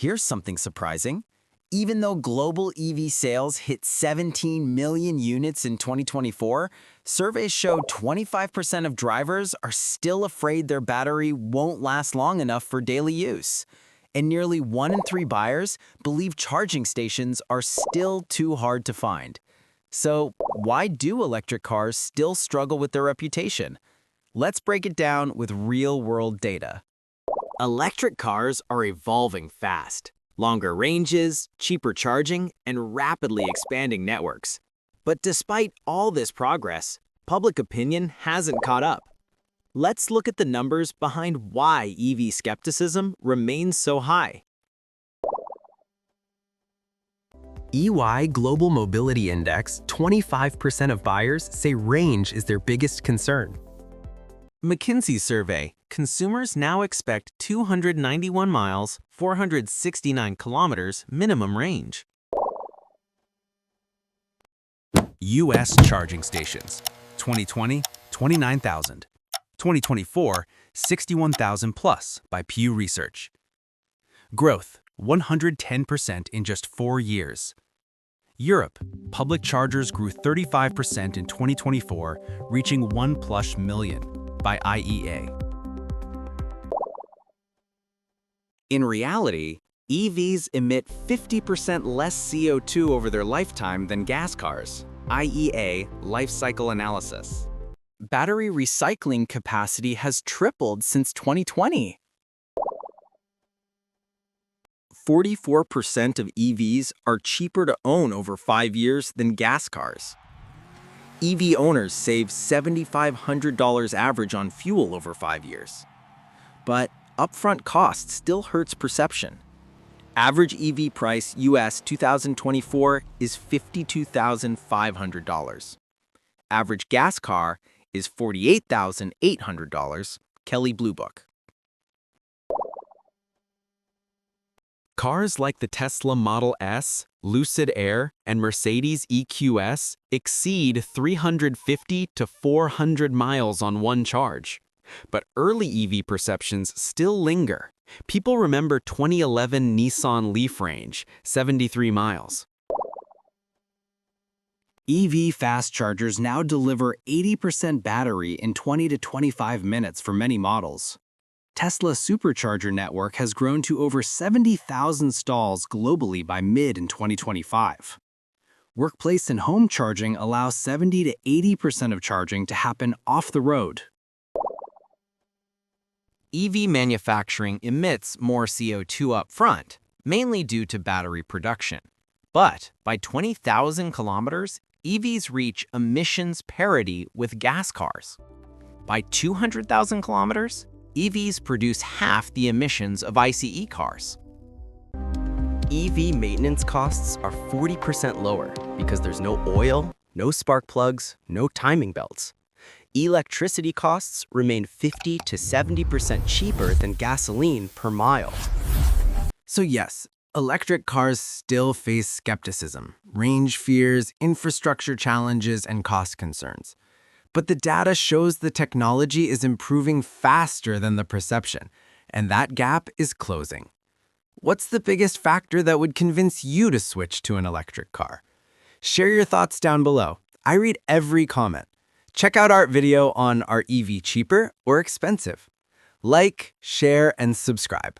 Here's something surprising. Even though global EV sales hit 17 million units in 2024, surveys show 25% of drivers are still afraid their battery won't last long enough for daily use. And nearly 1 in 3 buyers believe charging stations are still too hard to find. So, why do electric cars still struggle with their reputation? Let's break it down with real-world data. Electric cars are evolving fast. Longer ranges, cheaper charging, and rapidly expanding networks. But despite all this progress, public opinion hasn't caught up. Let's look at the numbers behind why EV skepticism remains so high. EY Global Mobility Index, 25% of buyers say range is their biggest concern. McKinsey survey, consumers now expect 291 miles, 469 kilometers minimum range. U.S. charging stations, 2020, 29,000. 2024, 61,000 plus by Pew Research. Growth, 110% in just 4 years. Europe, public chargers grew 35% in 2024, reaching 1+ million by IEA. In reality, EVs emit 50% less CO2 over their lifetime than gas cars. IEA lifecycle analysis. Battery recycling capacity has tripled since 2020. 44% of EVs are cheaper to own over 5 years than gas cars. EV owners save $7,500 average on fuel over 5 years. But upfront cost still hurts perception. Average EV price US 2024 is $52,500. Average gas car is $48,800, Kelley Blue Book. Cars like the Tesla Model S, Lucid Air, and Mercedes EQS exceed 350 to 400 miles on one charge. But early EV perceptions still linger. People remember 2011 Nissan Leaf range, 73 miles. EV fast chargers now deliver 80% battery in 20 to 25 minutes for many models. Tesla's supercharger network has grown to over 70,000 stalls globally by mid-2025. Workplace and home charging allows 70 to 80% of charging to happen off the road. EV manufacturing emits more CO2 up front, mainly due to battery production. But by 20,000 kilometers, EVs reach emissions parity with gas cars. By 200,000 kilometers, EVs produce half the emissions of ICE cars. EV maintenance costs are 40% lower because there's no oil, no spark plugs, no timing belts. Electricity costs remain 50 to 70% cheaper than gasoline per mile. So yes, electric cars still face skepticism, range fears, infrastructure challenges, and cost concerns. But the data shows the technology is improving faster than the perception, and that gap is closing. What's the biggest factor that would convince you to switch to an electric car? Share your thoughts down below. I read every comment. Check out our video on are EV cheaper or expensive? Like, share, and subscribe.